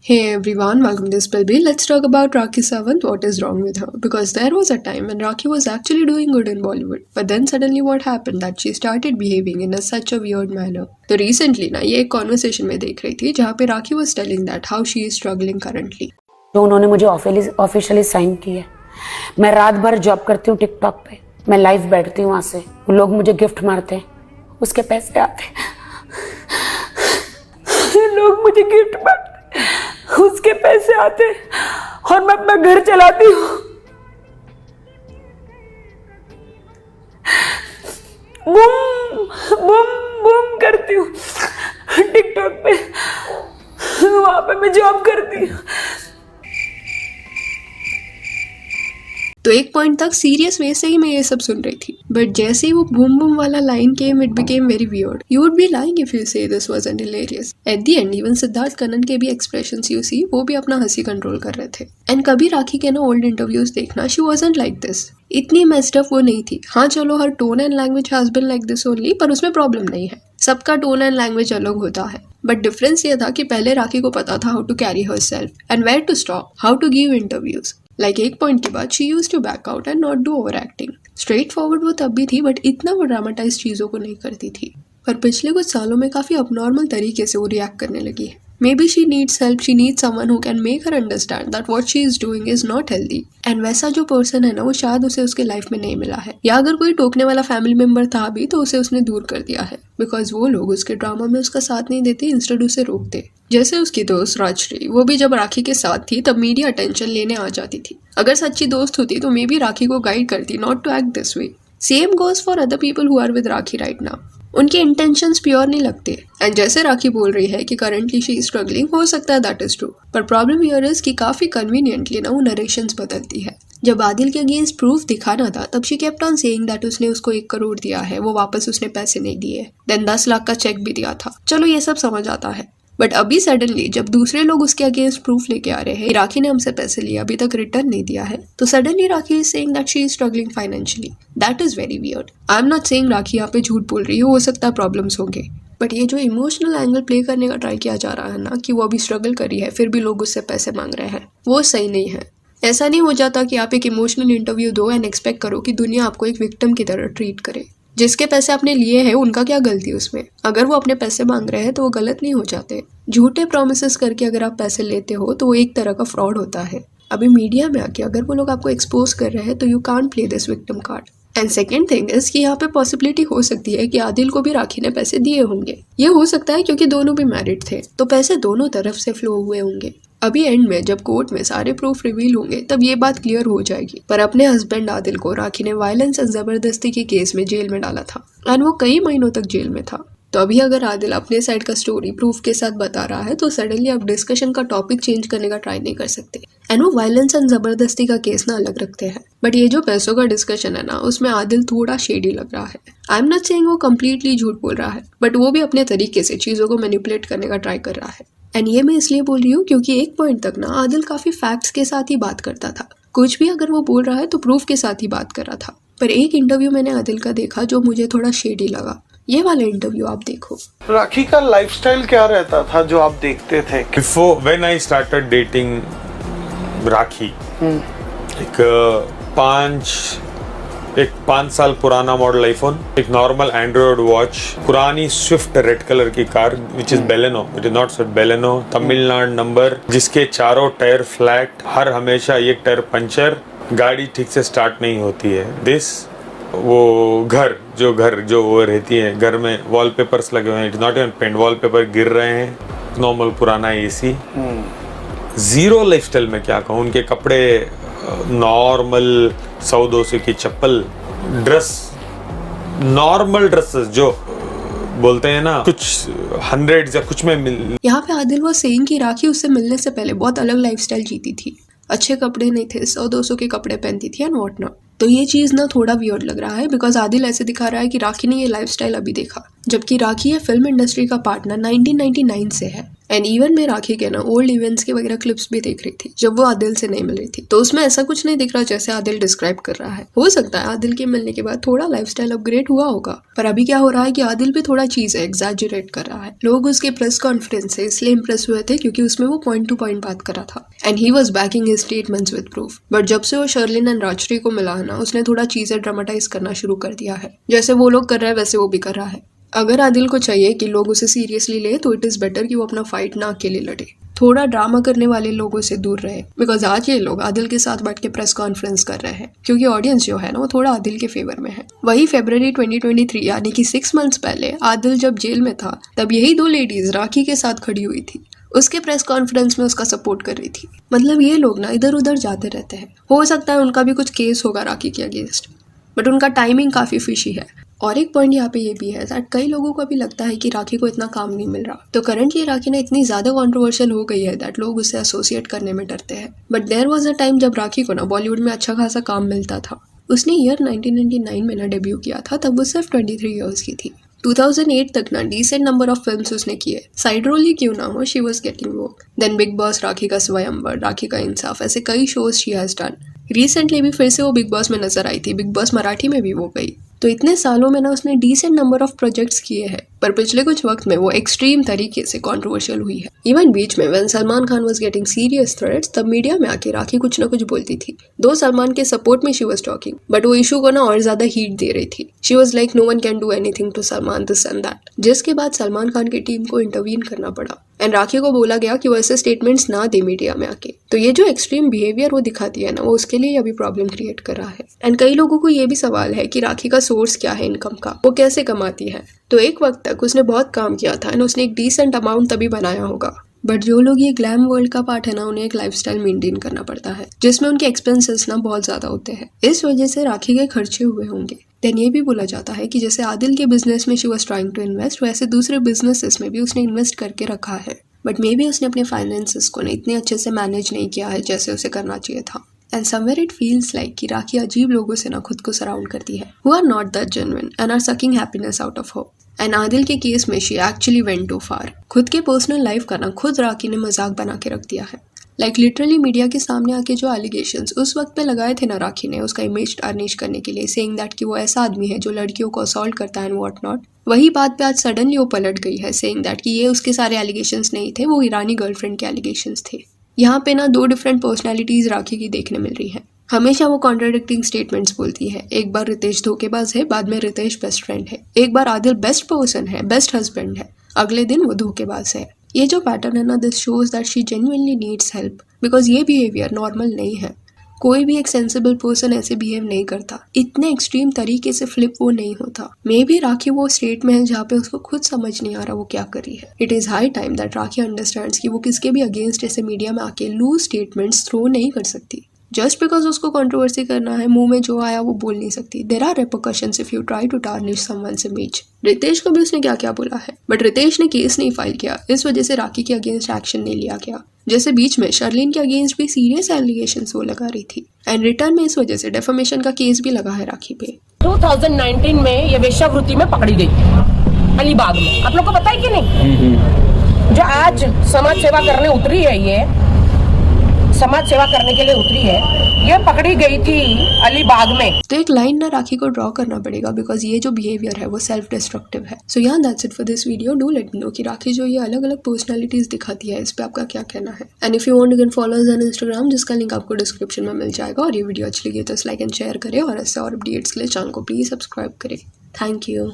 Hey everyone, welcome to Spill Bee. Let's talk about Rakhi Sawant, what is wrong with her. Because there was a time when Rakhi was actually doing good in Bollywood. But then suddenly what happened that she started behaving in such a weird manner. तो recently ना ये एक conversation में देख रही थी जहाँ पे Rakhi was telling that how she is struggling currently. जो उन्होंने मुझे ऑफिशियली साइन की है। मैं रात भर जॉब करती हूँ टिकटॉक पे, मैं लाइव बैठती हूँ, वहाँ से लोग मुझे गिफ्ट मारते हैं, उसके पैसे आते, लोग मुझे गिफ्ट मारते, उसके पैसे आते और मैं अपना घर चलाती हूँ। बूम बूम बूम करती हूँ टिकटॉक पे, वहां पे मैं जॉब करती हूँ। तो एक पॉइंट तक सीरियस वे से ही मैं ये सब सुन रही थी, बट जैसे ही वो बूम बूम वाला line came it became very weird. You would be lying if you say this wasn't hilarious. At the end even Siddharth Kannan के भी एक्सप्रेशंस यू सी वो भी अपना हंसी कंट्रोल कर रहे थे. एंड कभी राखी के ना ओल्ड इंटरव्यूज देखना, शी वाजंट लाइक दिस. इतनी मेस्ड अप वो नहीं थी. हाँ चलो, her tone and language has been like this only, पर उसमें प्रॉब्लम नहीं है. सबका टोन एंड लैंग्वेज अलग होता है, बट डिफरेंस ये था कि पहले राखी को पता था how to carry herself and where to stop, how to give interviews. Like एक पॉइंट के बाद she used to back out and not do over acting. Straight forward वो तब भी थी, बट इतना वो ड्रामेटाइज चीज़ों को नहीं करती थी. पर पिछले कुछ सालों में काफ़ी अबनॉर्मल तरीके से वो रिएक्ट करने लगी है. Maybe she needs help, she needs someone who can make her understand that what she is doing is not healthy. And वैसा जो पर्सन है ना, वो शायद उसे उसके लाइफ में नहीं मिला है, या अगर कोई टोकने वाला फैमिली मेंबर था भी तो उसे उसने दूर कर दिया है. बिकॉज वो लोग उसके ड्रामा में उसका साथ नहीं देते, इंस्टेड उसे रोकते. जैसे उसकी दोस्त राजश्री, वो भी जब राखी के साथ थी तब मीडिया अटेंशन लेने आ जाती थी. अगर सच्ची दोस्त होती तो मे बी राखी को गाइड करती not to act this way. Same goes for other people who are with Rakhi right now. उनके इंटेंशंस प्योर नहीं लगते. एंड जैसे राखी बोल रही है कि करंटली शी इज स्ट्रगलिंग, हो सकता है दैट इज ट्रू, पर प्रॉब्लम हियर इज कि काफी कन्वीनियंटली ना वो नरेशंस बदलती है. जब आदिल के अगेंस्ट प्रूफ दिखाना था तब she kept on saying that उसने उसको 1 करोड़ दिया है, वो वापस उसने पैसे नहीं दिए. देन 10 लाख का चेक भी दिया था. चलो ये सब समझ आता है, बट अभी सडनली जब दूसरे लोग उसके अगेंस्ट प्रूफ लेके आ रहे हैं राखी ने हमसे पैसे लिए, अभी तक रिटर्न नहीं दिया है, तो suddenly Rakhi is saying that she is struggling financially. That is very weird. I am not saying Rakhi यहाँ पे झूठ बोल रही हो सकता है प्रॉब्लम्स होंगे, बट ये जो इमोशनल एंगल प्ले करने का ट्राई किया जा रहा है ना, कि वो अभी स्ट्रगल करी है फिर भी लोग उससे पैसे मांग रहे हैं, वो सही नहीं है. ऐसा नहीं हो जाता कि आप एक इमोशनल इंटरव्यू दो एंड एक्सपेक्ट करो कि दुनिया आपको एक विक्टिम की तरह ट्रीट करे. जिसके पैसे आपने लिए हैं उनका क्या गलती उसमें. अगर वो अपने पैसे मांग रहे हैं तो वो गलत नहीं हो जाते. झूठे प्रोमिसेस करके अगर आप पैसे लेते हो तो वो एक तरह का फ्रॉड होता है. अभी मीडिया में आके अगर वो लोग आपको एक्सपोज कर रहे हैं तो you can't play this victim card. And second thing is कि यहाँ पे पॉसिबिलिटी हो सकती है कि आदिल को भी राखी ने पैसे दिए होंगे. ये हो सकता है क्योंकि दोनों भी मैरिड थे, तो पैसे दोनों तरफ से फ्लो हुए होंगे. अभी एंड में जब कोर्ट में सारे प्रूफ रिवील होंगे तब ये बात क्लियर हो जाएगी. पर अपने हस्बैंड आदिल को राखी ने वायलेंस एंड जबरदस्ती के केस में जेल में डाला था, एंड वो कई महीनों तक जेल में था. तो अभी अगर आदिल अपने साइड का स्टोरी प्रूफ के साथ बता रहा है तो सडनली आप डिस्कशन का टॉपिक चेंज करने का ट्राई नहीं कर सकते. एंड वो वायलेंस एंड जबरदस्ती का केस ना अलग रखते हैं, बट ये जो पैसों का डिस्कशन है ना, उसमें आदिल थोड़ा शेडी लग रहा है. आई एम नॉट सेइंग वो कम्प्लीटली झूठ बोल रहा है, बट वो भी अपने तरीके से चीज़ों को मैनिपुलेट करने का ट्राई कर रहा है. एंड ये मैं इसलिए बोल रही हूँ क्योंकि एक पॉइंट तक ना आदिल काफ़ी फैक्ट्स के साथ ही बात करता था. कुछ भी अगर वो बोल रहा है तो प्रूफ के साथ ही बात कर रहा था. पर एक इंटरव्यू मैंने आदिल का देखा जो मुझे थोड़ा शेडी लगा. ये वाला इंटरव्यू आप देखो. राखी का लाइफस्टाइल क्या रहता था जो आप देखते थे? Before when I started dating राखी, एक 5 साल पुराना मॉडल आईफोन, एक नॉर्मल एंड्रॉइड वॉच, पुरानी स्विफ्ट रेड कलर की car which is Baleno, it is not Swift, Baleno, Tamil Nadu number, जिसके चारों टायर फ्लैट, हर हमेशा एक टायर पंचर, गाड़ी ठीक से स्टार्ट नहीं होती है. दिस वो घर जो वो रहती है, घर में वॉलपेपर्स लगे हुए हैं, it not even paint, wallpaper गिर रहे हैं, नॉर्मल पुराना एसी. जीरो लाइफस्टाइल में क्या कहूँ. उनके कपड़े नॉर्मल 100-200 की चप्पल, ड्रेस नॉर्मल ड्रेसेस जो बोलते हैं ना, कुछ 100 या कुछ में मिल. यहाँ पे आदिल वो सेइंग कि राखी उससे मिलने से पहले बहुत अलग लाइफस्टाइल जीती थी. अच्छे कपड़े नहीं थे, 100-200 के कपड़े पहनती थी एंड व्हाट नॉट. तो ये चीज़ ना थोड़ा वियर्ड लग रहा है, बिकॉज आदिल ऐसे दिखा रहा है कि राखी ने ये लाइफस्टाइल अभी देखा, जबकि राखी ये फिल्म इंडस्ट्री का पार्टनर 1999 से है. एंड इवन मैं राखी के ना ओल्ड इवेंट्स के वगैरह क्लिप्स भी देख रही थी जब वो आदिल से नहीं मिल रही थी, तो उसमें ऐसा कुछ नहीं दिख रहा जैसे आदिल डिस्क्राइब कर रहा है। हो सकता है आदिल के मिलने के बाद थोड़ा लाइफस्टाइल अपग्रेड हुआ होगा, पर अभी क्या हो रहा है कि आदिल भी थोड़ा चीजें एग्जैजरेट कर रहा है। लोग उसके प्रेस कॉन्फ्रेंस से इसलिए इंप्रेस हुए थे क्योंकि उसमें वो पॉइंट टू पॉइंट बात कर रहा था and he was banking his statements with proof. But जब से वो शर्लिन एंड राजश्री को मिला है ना, उसने थोड़ा चीजें ड्रामेटाइज करना शुरू कर दिया है। जैसे वो लोग कर रहे हैं वैसे वो भी कर रहा है। अगर आदिल को चाहिए कि लोग उसे सीरियसली ले तो इट इज बेटर कि वो अपना फाइट ना अकेले लड़े, थोड़ा ड्रामा करने वाले लोगों से दूर रहे। बिकॉज आज ये लोग आदिल के साथ बैठ के प्रेस कॉन्फ्रेंस कर रहे हैं क्योंकि ऑडियंस जो है ना वो थोड़ा आदिल के फेवर में है। वही फरवरी 2023 यानी कि 6 मंथ्स पहले आदिल जब जेल में था तब यही दो लेडीज राखी के साथ खड़ी हुई थी, उसके प्रेस कॉन्फ्रेंस में उसका सपोर्ट कर रही थी। मतलब ये लोग ना इधर उधर जाते रहते हैं। हो सकता है उनका भी कुछ केस होगा राखी के अगेंस्ट, बट उनका टाइमिंग काफी फिशी है। और एक पॉइंट यहाँ पे ये भी है दैट कई लोगों को भी लगता है कि राखी को इतना काम नहीं मिल रहा, तो करंटली राखी ना इतनी ज्यादा कंट्रोवर्शियल हो गई है दैट लोग उससे एसोसिएट करने में डरते हैं। But there was a time जब राखी को ना बॉलीवुड में अच्छा खासा काम मिलता था। उसने ईयर 1999 में ना डेब्यू किया था, तब वो सिर्फ 23 ईयर्स की थी। 2008 तक ना डिसेंट नंबर ऑफ फिल्म्स उसने किए, साइड रोल ही क्यों ना हो, she was getting work. Then Bigg Boss, Rakhi का स्वयंवर, राखी का इंसाफ, ऐसे कई shows she has done. Recently भी फिर से वो बिग बॉस में नजर आई थी, बिग बॉस मराठी में भी वो गई। तो इतने सालों में ना उसने डिसेंट नंबर ऑफ प्रोजेक्ट्स किए हैं, पर पिछले कुछ वक्त में वो एक्सट्रीम तरीके से कंट्रोवर्शियल हुई है। इवन बीच में when Salman Khan was getting serious threats, तब मीडिया में आके राखी कुछ ना कुछ बोलती थी। दो सलमान के सपोर्ट में शी वाज टॉकिंग, बट वो इशू को ना और ज्यादा हीट दे रही थी। She was like no one can do anything to Salman, this and that, जिसके बाद सलमान खान की टीम को इंटरवीन करना पड़ा एंड राखी को बोला गया कि वो ऐसे स्टेटमेंट्स ना दे मीडिया में आके। तो ये जो एक्सट्रीम बिहेवियर वो दिखाती है ना, वो उसके लिए अभी प्रॉब्लम क्रिएट कर रहा है। एंड कई लोगों को ये भी सवाल है कि राखी का सोर्स क्या है इनकम का, वो कैसे कमाती है। तो एक वक्त तक उसने बहुत काम किया था एंड उसने एक डिसेंट अमाउंट तभी बनाया होगा। बट जो लोग ये ग्लैम वर्ल्ड का पार्ट है ना, उन्हें एक लाइफस्टाइल मेंटेन करना पड़ता है जिसमें उनके एक्सपेंसेस ना बहुत ज्यादा होते हैं। इस वजह से राखी के खर्चे हुए होंगे। देन ये भी बोला जाता है कि जैसे आदिल के बिजनेस में she was trying to invest, वैसे दूसरे बिजनेसेस में भी उसने इन्वेस्ट करके रखा है। बट मे बी उसने अपने फाइनेंसेस को ना इतने अच्छे से मैनेज नहीं किया है जैसे उसे करना चाहिए था। And somewhere it feels like कि राखी अजीब लोगों से ना खुद को सराउंड करती है who are not that genuine and are sucking happiness out of hope. And Adil के केस में she actually went to far. खुद के पर्सनल लाइफ का ना खुद राखी ने मजाक बना के रख दिया है। लाइक लिटरली मीडिया के सामने आके जो एलिगेशंस उस वक्त पे लगाए थे ना राखी ने उसका इमेज टार्निश करने के लिए, सेइंग दैट कि वो ऐसा आदमी है जो लड़कियों को असॉल्ट करता है एंड व्हाट नॉट, वही बात पे आज सडनली वो पलट गई है, सेइंग दैट कि ये उसके सारे एलिगेशंस नहीं थे, वो ईरानी गर्लफ्रेंड के एलिगेशंस थे। यहाँ पे ना दो डिफरेंट पर्सनैलिटीज राखी की देखने मिल रही है। हमेशा वो कॉन्ट्राडिक्टिंग स्टेटमेंट्स बोलती है। एक बार रितेश धोखेबाज है, बाद में रितेश बेस्ट फ्रेंड है। एक बार आदिल बेस्ट पर्सन है, बेस्ट हस्बैंड है, अगले दिन वो धोखेबाज है। ये जो पैटर्न है ना, this shows that she genuinely needs help, because ये बिहेवियर नॉर्मल नहीं है। कोई भी एक सेंसिबल पर्सन ऐसे बिहेव नहीं करता, इतने एक्सट्रीम तरीके से फ्लिप वो नहीं होता। मे बी राखी वो स्टेट में है जहाँ पे उसको खुद समझ नहीं आ रहा वो क्या कर रही है। It is high time that rakhi understands कि वो किसके भी अगेंस्ट ऐसे मीडिया में आके लूज स्टेटमेंट्स थ्रो नहीं कर सकती। जस्ट बिकॉज उसको कंट्रोवर्सी करना है, मुंह में जो आया वो बोल नहीं सकती। There are repercussions if you try to tarnish someone's image. Ritesh को भी उसने क्या क्या बोला है, बट रितेश ने केस नहीं फाइल किया, इस वजह से राखी के अगेंस्ट एक्शन नहीं लिया गया। जैसे बीच में शर्लिन के अगेंस्ट भी सीरियस एलिगेशंस वो लगा रही थी एंड रिटर्न में इस वजह से डेफेमेशन का केस भी लगा है राखी पे। 2019 में ये वेश्यावृत्ति में पकड़ी गई अलीबाग में, आप लोग को पता है कि नहीं। जो आज समाज सेवा करने उतरी है, ये समाज सेवा करने के लिए उतरी है, ये पकड़ी गई थी अलीबाग में। तो एक लाइन ना राखी को ड्रॉ करना पड़ेगा बिकॉज ये जो बिहेवियर है वो सेल्फ डिस्ट्रक्टिव है। सो या that's it for this video. Do let me know कि राखी जो ये अलग अलग पर्सनालिटीज दिखाती है इस पे आपका क्या कहना है। And if you want you can follow us on Instagram, जिसका लिंक आपको डिस्क्रिप्शन में मिल जाएगा। और ये वीडियो अच्छी लगी तो लाइक एंड शेयर करें और ऐसे और अपडेट्स के लिए चैनल को प्लीज सब्सक्राइब करें। Thank you.